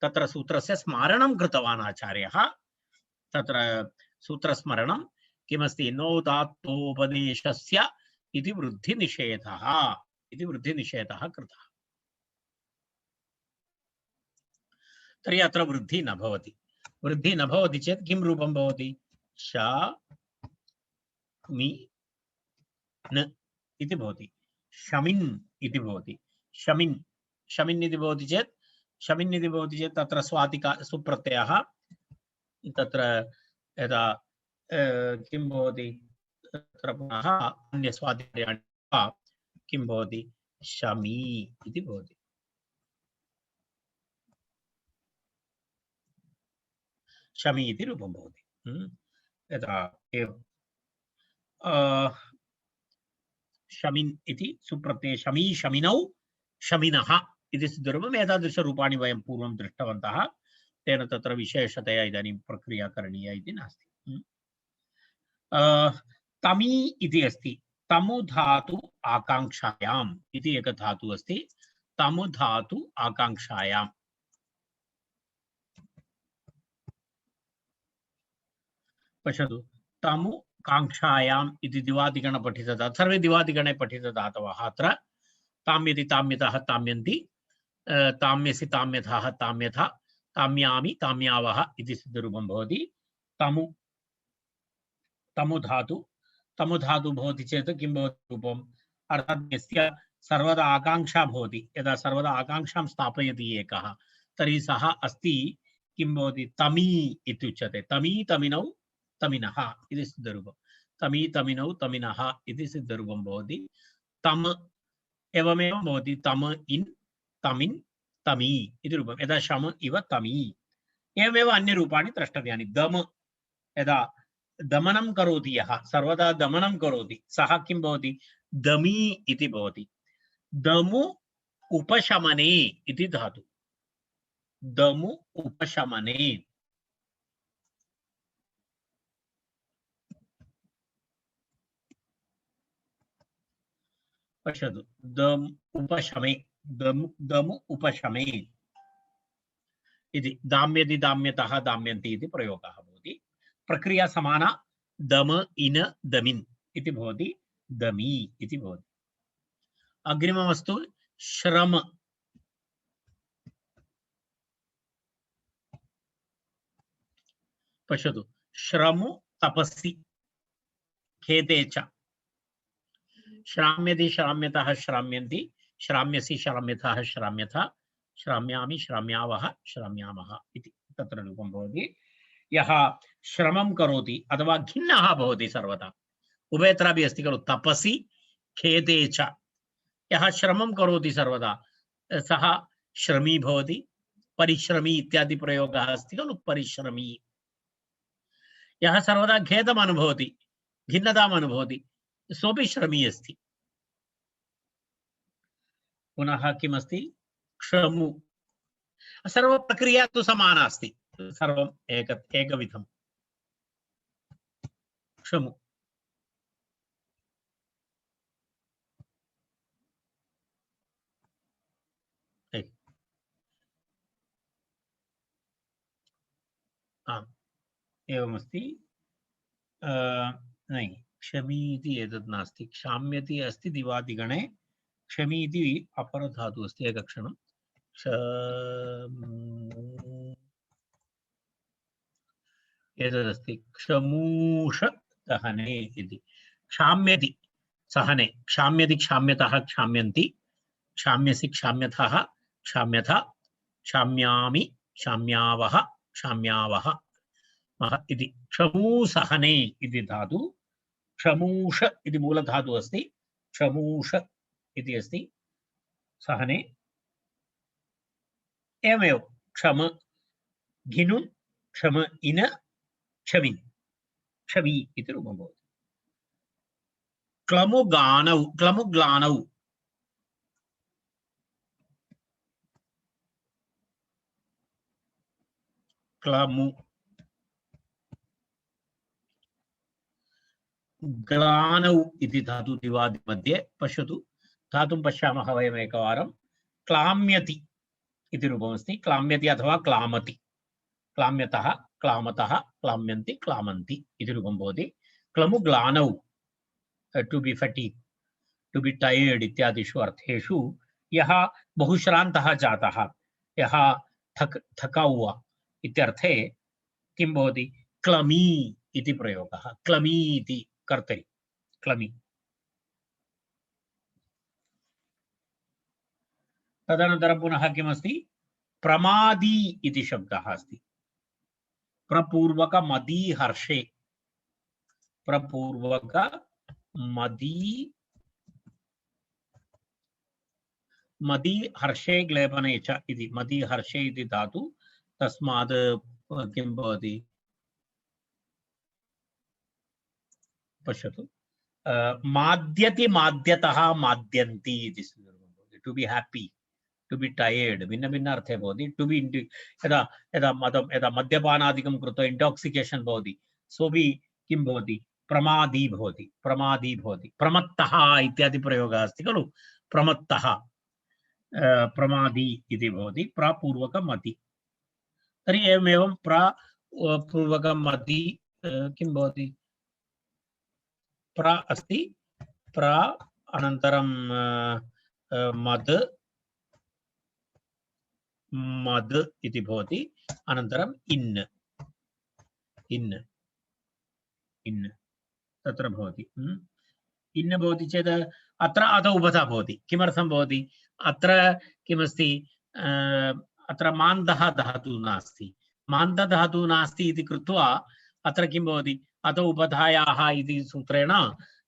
S2: तत्र सूत्रस्य स्मारणं कृतवान् आचार्यः तत्र सूत्रस्मरणं किमस्ति नोदात्तोपदेशस्य इति वृद्धिनिषेधः कृतः तर्हि अत्र वृद्धिः न भवति चेत् किं रूपं भवति श मि न इति भवति शमिन् इति भवति शमिन् इति भवति चेत् तत्र स्वातिका सुप्रत्ययः तत्र यदा किं भवति तत्र पुनः अन्यस्वातिकार्याणि किं भवति शमी इति भवति शमी इति रूपं भवति यथा शमिन् इति सुप्रत्यय शमी शमिनौ शमिनः इति सिद्धरूपम् एतादृशरूपाणि वयं पूर्वं दृष्टवन्तः तेन तत्र विशेषतया इदानीं प्रक्रिया करणीया इति नास्ति तमी इति अस्ति तमु धातु आकांक्षायाम् इति एकः धातुः अस्ति तमु धातु आकांक्षायाम् पश्यतु तमु कांक्षायाम् इति दिवादिगण पठितः सर्वे दिवादिगणे पठितधातवः अत्र ताम्यति ताम्यतः ताम्यन्ति ताम्यसि ताम्यथः ताम्यथा ताम्यामि ताम्यावः इति सिद्धरूपं भवति तमु तमु धातु भवति चेत् किं भवति रूपम् अर्थात् यस्य सर्वदा आकांक्षा भवति यदा सर्वदा आकांक्षां स्थापयति एकः तर्हि सः अस्ति किं भवति तमी इत्युच्यते तमी तमिनौ तमिनः इति सिद्धरूपं तमी तमिनौ तमिनः इति सिद्धरूपं भवति तम एवमेव भवति तम इन् तमिन् तमी इति रूपं यदा शम इव तमी एवमेव अन्यरूपाणि द्रष्टव्यानि दम यदा दमनं करोति यः सर्वदा दमनं करोति सः किं भवति दमी इति भवति दमु उपशमने इति धातु दमु उपशमने पश्यतु दम उपशमे दमु उपशमे इति दाम्यति दाम्यतः दाम्यन्ति इति प्रयोगः भवति प्रक्रिया समाना दम इन दमिन् इति भवति दमी इति भवति अग्रिममस्तु श्रम पश्यतु श्रमु तपस्सि खेते च श्राम्यति श्राम्यतः श्राम्यन्ति श्राम्यसि श्राम्यथः श्राम्यथा श्राम्यामि श्राम्यावः श्राम्यामः इति तत्र रूपं भवति यः श्रमं करोति अथवा खिन्नः भवति सर्वदा उभयत्रापि अस्ति खलु तपसि खेते च यः श्रमं करोति सर्वदा सः श्रमी भवति परिश्रमी इत्यादि प्रयोगः अस्ति खलु परिश्रमी यः सर्वदा खेदम् अनुभवति खिन्नताम् अनुभवति सोऽपि श्रमी अस्ति पुनः किमस्ति क्षमु सर्वप्रक्रिया तु समाना अस्ति सर्वम् एकविधं क्षमु एवमस्ति नै क्षमी इति एतत् नास्ति क्षाम्यति अस्ति दिवादिगणे क्षमी इति अपरधातुः अस्ति एकक्षणं एतदस्ति क्षमूष दहने इति क्षाम्यति सहने क्षाम्यति क्षाम्यतः क्षाम्यन्ति क्षाम्यसि क्षाम्यथः क्षाम्यथा क्षाम्यामि क्षाम्यावः क्षाम्यावः इति क्षमूसहने इति धातु क्षमूष इति मूलधातुः अस्ति क्षमूष इति अस्ति सहने एवमेव क्षम घिनु क्षम इन क्षमिन् क्षमी इति रूपं भवति क्लमुगानौ क्लमुग्लानौ क्लमु ग्लानौ इति धातुदिवादि मध्ये पश्यतु धातुं पश्यामः वयम् एकवारं क्लाम्यति इति रूपमस्ति क्लाम्यति अथवा क्लामति क्लाम्यतः क्लामतः क्लाम्यन्ति क्लामन्ति इति रूपं भवति क्लमु ग्लानौ to be fatigue to be tired इत्यादिषु अर्थेषु यः बहुश्रान्तः जातः यः थका हुआ इत्यर्थे किं भवति क्लमी इति प्रयोगः क्लमी इति कर्तरि क्लमी तदनन्तरं पुनः किमस्ति प्रमादी इति शब्दः अस्ति प्रपूर्वक मदी हर्षे प्रपूर्वक मदी मदी हर्षे ग्लेपने च इति मदी हर्षे इति धातु तस्मात् किं भवति पश्यतु माद्यति माद्यतः माद्यन्ति इति to be happy to be tired भिन्न भिन्न अर्थे भवति टू बी यदा यदा मदं यदा मद्यपानादिकं कृत्वा इंटॉक्सिकेशन भवति सोपि किं भवति प्रमादी भवति प्रमत्तः इत्यादि प्रयोगः अस्ति खलु प्रमत्तः प्रमादी इति भवति प्रपूर्वकमति तर्हि एवमेवं प्रपूर्वकमति किं भवति प्र अस्ति प्र अनन्तरं मद मद इति भवति अनन्तरम् इन् इन् इन् तत्र भवति इन् भवति चेत् अत्र अध उभधा भवति किमर्थं भवति अत्र किमस्ति अत्र मान्दः धातुः नास्ति मान्दधातुः नास्ति इति कृत्वा अत्र किं भवति अथ उपधायाः इति सूत्रेण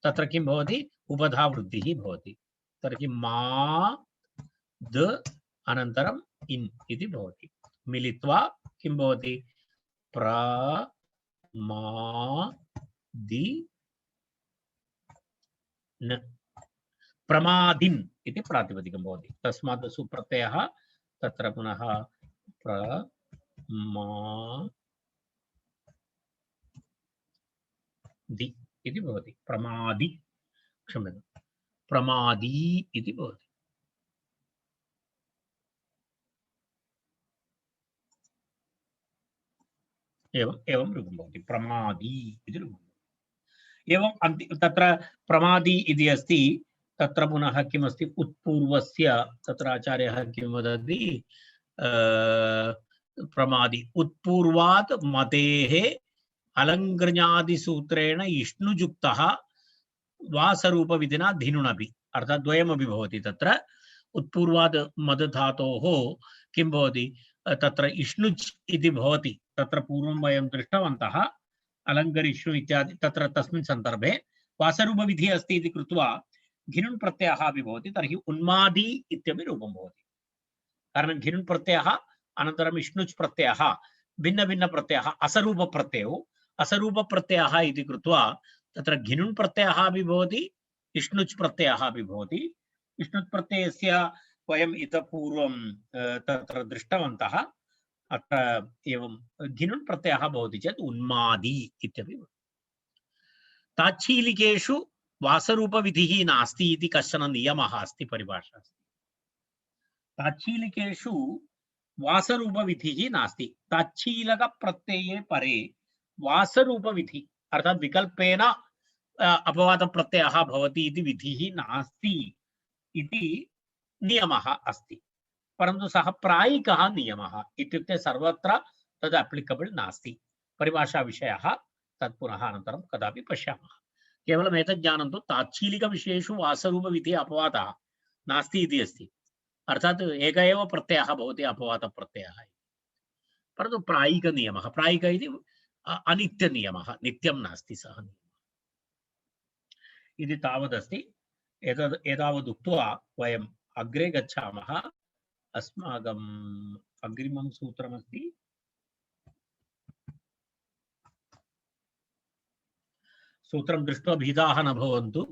S2: तत्र किं भवति उपधा वृद्धिः भवति तर्हि मा द अनन्तरम् इन् इति भवति मिलित्वा किं भवति प्र मा दि न प्रमादिन् इति प्रातिपदिकं भवति तस्मात् सुप्रत्ययः तत्र पुनः प्र मा दि इति भवति प्रमादि क्षम्यतां प्रमादी इति भवति एवं रूपं भवति प्रमादी इति रूपम् एवं तत्र प्रमादी इति अस्ति तत्र पुनः किमस्ति उत्पूर्वस्य तत्र आचार्यः किं वदति प्रमादी उत्पूर्वात् मतेः अलङ्कृण्यादिसूत्रेण इष्णुजुक्तः वासरूपविधिना धिनुनपि अर्थात् द्वयमपि भवति तत्र उत्पूर्वात् मद धातोः किं भवति तत्र इष्णुज् इति भवति तत्र पूर्वं वयं दृष्टवन्तः अलङ्करिष्णु इत्यादि तत्र तस्मिन् सन्दर्भे वासरूपविधिः अस्ति इति कृत्वा घिनुन् प्रत्ययः अपि भवति तर्हि उन्मादी इत्यपि रूपं भवति कारणं घिनुन् प्रत्ययः अनन्तरम् इष्णुज् प्रत्ययः भिन्न भिन्न प्रत्ययः असरूप प्रत्ययो असरूप प्रत्ययः इति कृत्वा तत्र घिनुन् प्रत्ययः अपि भवति इष्णुज् प्रत्ययः अपि भवति इष्णुज् प्रत्ययस्य वयम् इतः पूर्वं तत्र दृष्टवन्तः अत्र एवं घिनुन् प्रत्ययः भवति चेत् उन्मादी इत्यपि ताच्छीलिकेषु वासरूपविधिः नास्ति इति कश्चन नियमः अस्ति परिभाषा अस्ति ताच्छीलिकेषु वासरूपविधिः नास्ति ताच्छीलक प्रत्यये परे वासरूपविधि अर्थात् विकल्पेन अपवाद प्रत्ययः भवति इति विधिः नास्ति इति नियमः अस्ति परन्तु सः प्रायिकः नियमः इत्युक्ते सर्वत्र तद् अप्लिकबल नास्ति परिभाषा विषयः तत् पुनः अनन्तरं कदापि पश्यामः केवलम् एतत् जानन्तु ताच्छीलिकविषयेषु वासरूपविधिः अपवादः नास्ति इति अस्ति अर्थात् एक एव प्रत्ययः भवति अपवादप्रत्ययः परन्तु प्रायिकनियमः प्रायिक इति अनित्यनियमः नित्यं नास्ति सः नियमः इति तावदस्ति एतावदुक्त्वा वयम् अग्रे गच्छामः अस्माकम् अग्रिमं सूत्रमस्ति सूत्रं दृष्ट्वा भीताः न भवन्तु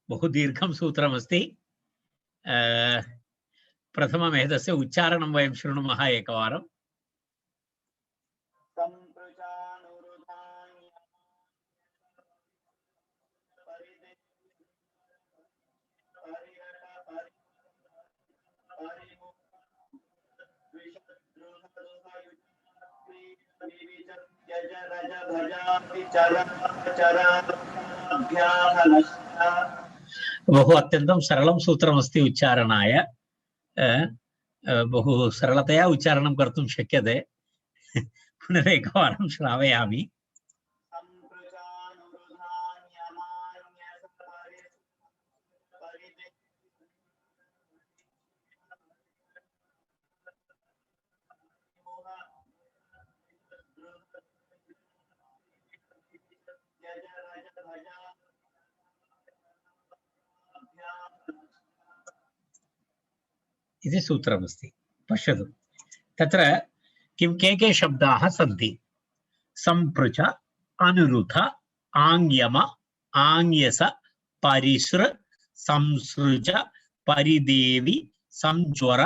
S2: बहु दीर्घं सूत्रमस्ति प्रथममेतस्य उच्चारणं वयं शृणुमः एकवारम्। बहु अत्यन्तं सरलं सूत्रमस्ति उच्चारणाय। बहु सरलतया उच्चारणं कर्तुं शक्यते। पुनरेकवारं श्रावयामि। इति सूत्रमस्ति। पश्यतु तत्र के शब्दाः सन्ति। संपृच, अनुरुथ, आङ्यम, आङ्यस, परिसृ, संसृज, परिदेवि, संज्वर,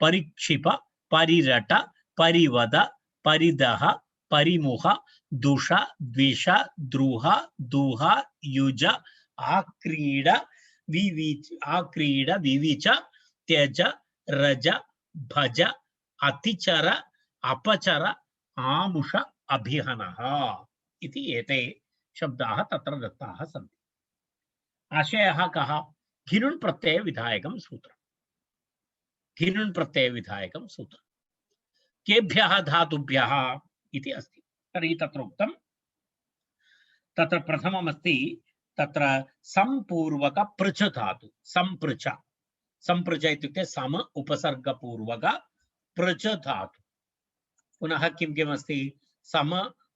S2: परिक्षिप, परिरट, परिवद, परिदह, परिमुह, दुष, द्विष, द्रुह, दुह, युज, आक्रीड, विविच, त्यज, रज, भज, अतिचर, अपचर, आमुष, अभिहनः इति एते शब्दाः तत्र दत्ताः सन्ति। आशयः कः? घिनुन् प्रत्यय विधायकं सूत्रम्। घिनुन् प्रत्यय विधायकं सूत्रम् केभ्यः धातुभ्यः इति अस्ति। तर्हि तत्र उक्तं, तत्र प्रथममस्ति तत्र संपूर्वक पृच धातु। संपृच, संपृच इत्युक्ते सम उपसर्गपूर्वक पृच धातु। पुनः किं किमस्ति? सम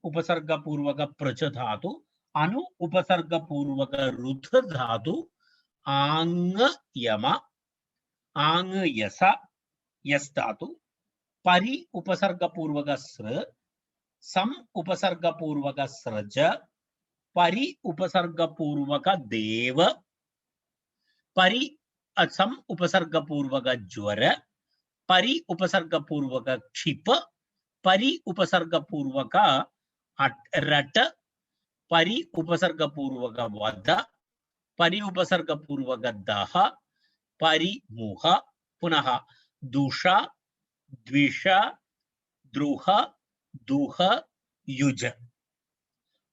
S2: उपसर्गपूर्वक पृच धातु, अनु उपसर्गपूर्वक रुध धातु, आङ् यम, आङ् यस, यस् धातु, परि उपसर्गपूर्वक सृ, सम उपसर्गपूर्वक सृज, परि उपसर्गपूर्वक देव, परि सम उपसर्गपूर्वक ज्वर, परि उपसर्गपूर्वक क्षिप, परि उपसर्गपूर्वक रट, परि उपसर्गपूर्वक वद, परि उपसर्गपूर्वक दह, परिमुह, पुनः दुष, द्विष, द्रुह, दुह, युज।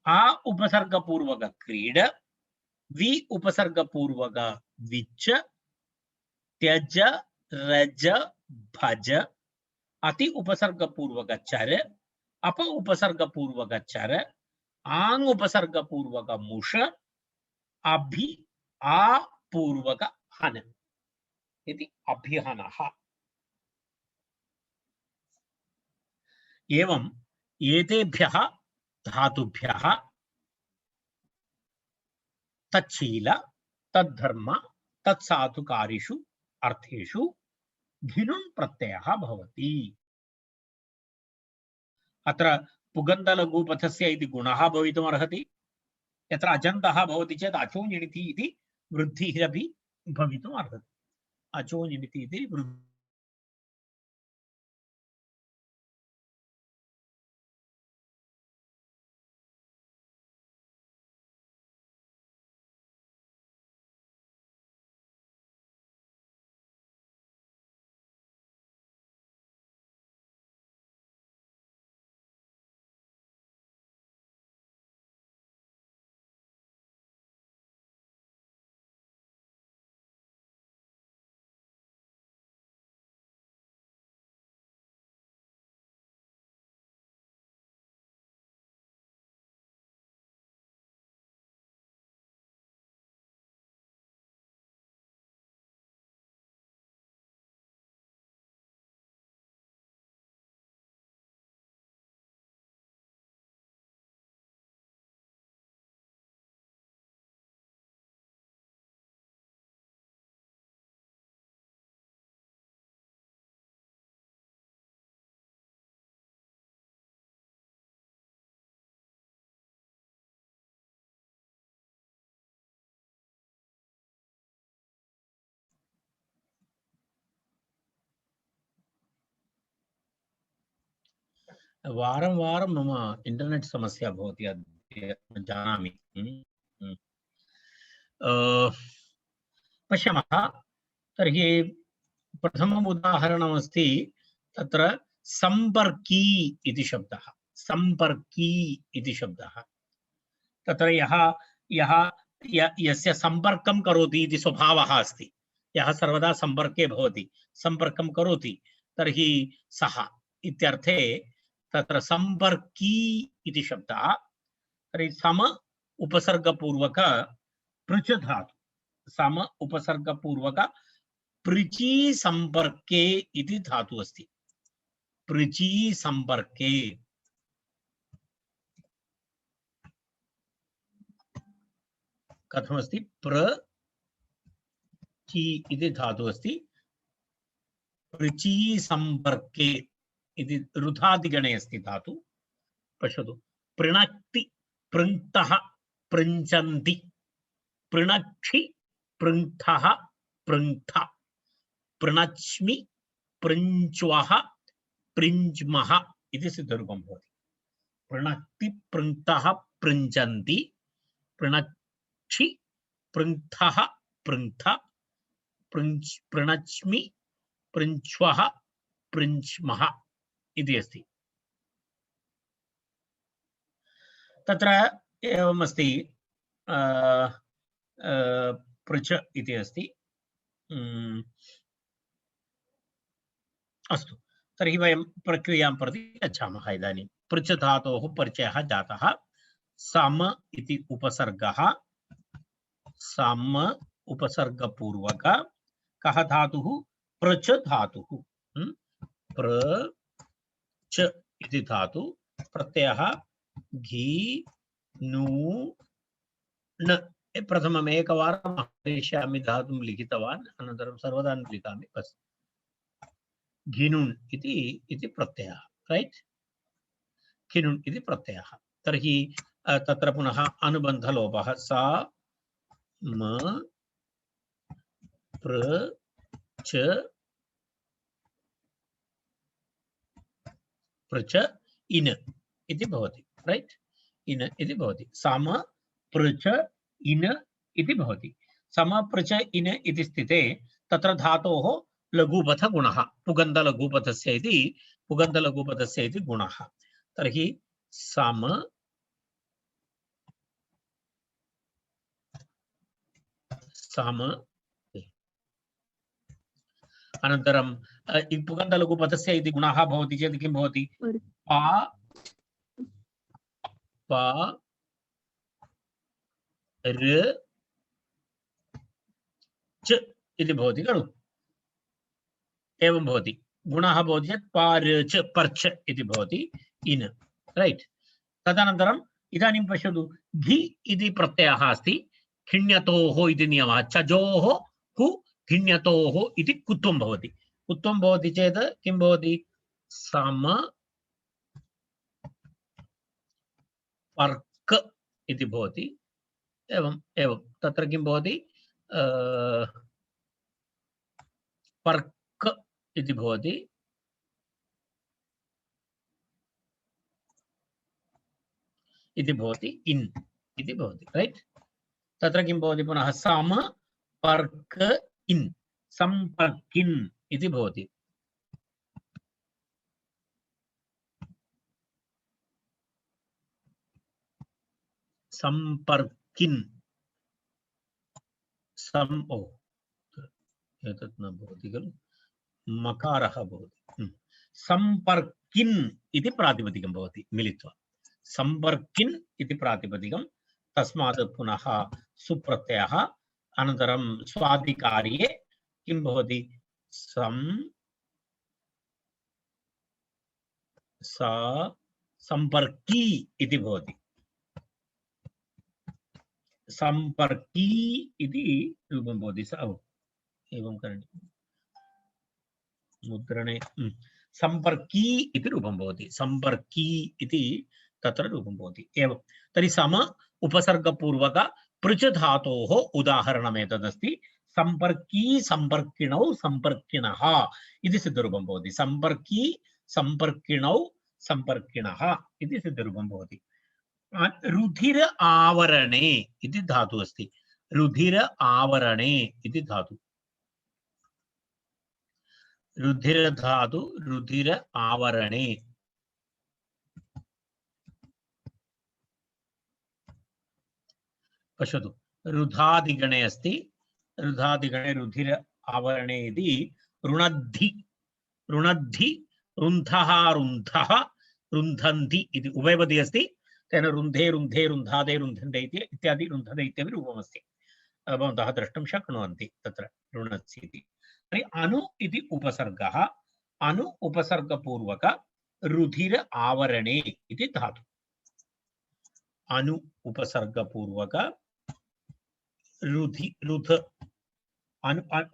S2: आ उपसर्गपूर्वक क्रीड, वि उपसर्गपूर्वक विच, त्यज, रज, भज, अति उपसर्गपूर्वक चर, अप उपसर्गपूर्वक चर, आङ् उपसर्गपूर्वक मुष, अभि आपूर्वक हन इति अभिहनः। एवं एतेभ्यः धातुभ्यः तच्छील, तद्धर्म, तत्साधुकारिषु अर्थेषु घिनुन् प्रत्ययः भवति। अत्र पुगन्धलघुपथस्य इति गुणः भवितुमर्हति। यत्र अजन्तः भवति चेत् अचो निणिति इति वृद्धिः अपि भवितुम् अर्हति। अचो निणिति इति वृद्धिः वारं वारं मम इंटरनेट समस्या भवति अद्य जानामि पश्यामः तर्हि प्रथमम् उदाहरणमस्ति तत्र सम्पर्की इति शब्दः सम्पर्की इति शब्दः तत्र यस्य सम्पर्कं करोति इति स्वभावः अस्ति यः सर्वदा सम्पर्के भवति सम्पर्कं करोति तर्हि सः इत्यर्थे तत्र सम्पर्की इति शब्दः तर्हि सम उपसर्गपूर्वक पृच् धातु सम उपसर्गपूर्वक पृची सम्पर्के इति धातु अस्ति पृची सम्पर्के कथमस्ति प्रची इति धातु अस्ति पृची सम्पर्के इति रुधादिगणे अस्ति धातु पश्यतु पृणक्ति पृङ्क्तः पृञ्चन्ति पृणक्षि पृङ्क्तः पृङ्क्थ पृणच्मि पृञ्च्वः पृञ्ज्मः इति सिद्धरूपं भवति पृणक्ति पृङ्क्तः पृञ्चन्ति पृणक्षि पृङ्क्तः पृङ्क्थ पृणच्मि पृञ्च्वः पृञ्ज्मः इति अस्ति तत्र एवमस्ति पृच् इति अस्ति अस्तु तर्हि वयं प्रक्रियां प्रति गच्छामः इदानीं पृच् धातोः परिचयः जातः सम इति उपसर्गः सम उपसर्गपूर्वक कः धातुः प्रच धातुः प्रच इति धातु प्रत्ययः घी नु न प्रथमम् एकवारं हरेष्यामि धातुं लिखितवान् अनन्तरं सर्वदा न लिखामि बस् घिनुन् इति प्रत्ययः राइट घिनुन् इति प्रत्ययः तर्हि तत्र पुनः अनुबन्धलोपः सा म प्र च प्रच इन इति भवति राइट इन इति भवति सम प्रच इन इति भवति सम प्रच इन इति स्थिते तत्र धातोः लघुपथ गुणः पुगन्धलघुपथस्य इति गुणः तर्हि सम सम अनन्तरं पुगन्धलघुपथस्य इति गुणः भवति चेत् किं भवति पा पा र च इति भवति खलु एवं भवति गुणः भवति चेत् पार च पर्च इति भवति इन राइट तदनन्तरम् इदानीं पश्यतु घि इति प्रत्ययः अस्ति खिण्यतोः इति नियमः चजोः हु खिण्यतोः इति कुत्वं भवति चेत् किं भवति सम पर्क इति भवति एवं तत्र किं भवति पर्क इति भवति इन् इति भवति राइट तत्र किं भवति पुनः सम पर्क इन् सम्पर्किन् इति भवति सम्पर्किन् एतत् न भवति खलु मकारः भवति सम्पर्किन् इति प्रातिपदिकं भवति मिलित्वा सम्पर्किन् इति प्रातिपदिकं तस्मात् पुनः सुप्रत्ययः अनन्तरं स्वादिकार्ये किं भवति सम्पर्की इति भवति सम्पर्की इति रूपं भवति एवं करणीयं मुद्रणे सम्पर्की इति रूपं भवति सम्पर्की इति तत्र रूपं भवति एवं तर्हि सम उपसर्गपूर्वक पृच धातोः उदाहरणमेतदस्ति सम्पर्की सम्पर्किणौ सम्पर्किणः इति सिद्धरूपं भवति सम्पर्की सम्पर्किणौ सम्पर्किणः इति सिद्धरूपं भवति। रुधिर आवरणे इति धातुः अस्ति। रुधिर आवरणे इति धातुः। रुधिर धातु रुधिर आवरणे। पश्यतु, रुधादिगणे अस्ति। रुधादिगणे रुधिर आवरणे इति रुणद्धि रुणद्धि रुन्धः रुन्धः रुन्धन्ति इति उभयपदी अस्ति। तेन रुन्धे रुन्धे रुन्धादे रुन्धन्ते इति इत्यादि रुन्धते इत्यपि रूपमस्ति। भवन्तः द्रष्टुं शक्नुवन्ति तत्र रुणस्य इति। तर्हि अनु इति उपसर्गः। अनु उपसर्गपूर्वक रुधिर आवरणे इति धातु। अनु उपसर्गपूर्वक रुध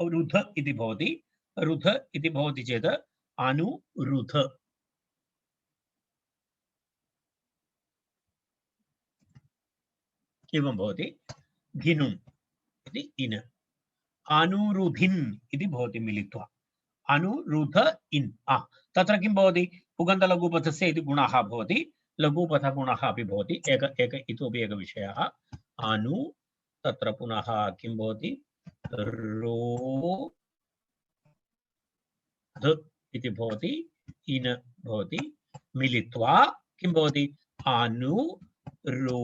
S2: रुध इति भवति। रुध इति भवति चेत् अनुरुध। एवं भवति। धिनुम् इति इन। अनुरुधिन् इति भवति मिलित्वा। अनुरुध इन्। तत्र किं भवति? पुगन्धलघुपथस्य इति गुणः भवति। लघुपथगुणः अपि भवति। एक इतोपि एकः विषयः। अनु तत्र पुनः किं भवति? रो ध इति भवति। इन भवति। मिलित्वा किं भवति? अनुरोधि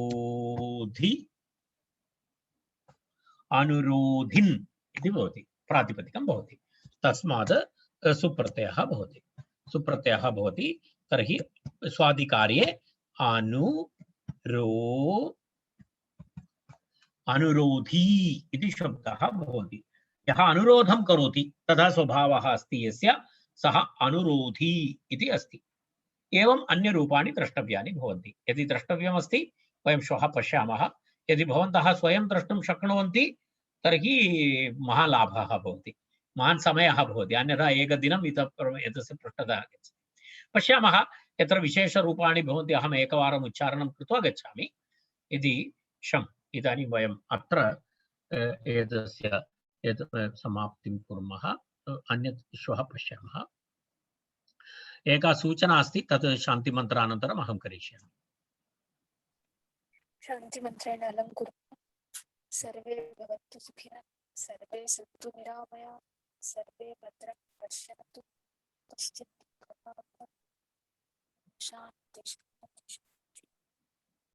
S2: अनुरोधिन् इति भवति। प्रातिपदिकं भवति। तस्मात् सुप्रत्ययः भवति। सुप्रत्ययः भवति। तर्हि स्वादिकार्ये अनुरोधी इति शब्दः भवति। यः अनुरोधं करोति तथा स्वभावः अस्ति यस्य, सः अनुरोधी इति अस्ति। एवम् अन्यरूपाणि द्रष्टव्यानि भवन्ति। यदि द्रष्टव्यमस्ति वयं श्वः पश्यामः। यदि भवन्तः स्वयं द्रष्टुं शक्नुवन्ति तर्हि महालाभः भवति, महान् समयः भवति। अन्यथा एकदिनं एतस्य पृष्ठतः आगच्छति। पश्यामः यत्र विशेषरूपाणि भवन्ति। अहम् एकवारम् उच्चारणं कृत्वा गच्छामि। इति शम्। इदानीं वयम् अत्र एतस्य समाप्तिं कुर्मः। अन्यत् श्वः पश्यामः। एका सूचना अस्ति, तत् शान्तिमन्त्रानन्तरम् अहं करिष्यामि।
S1: शान्तिमन्त्रेण अलं कुर्मः। सर्वे भवन्तु सुखिनः, सर्वे सन्तु निरामयाः, सर्वे भद्रं पश्यन्तु, कश्चित् शान्ति।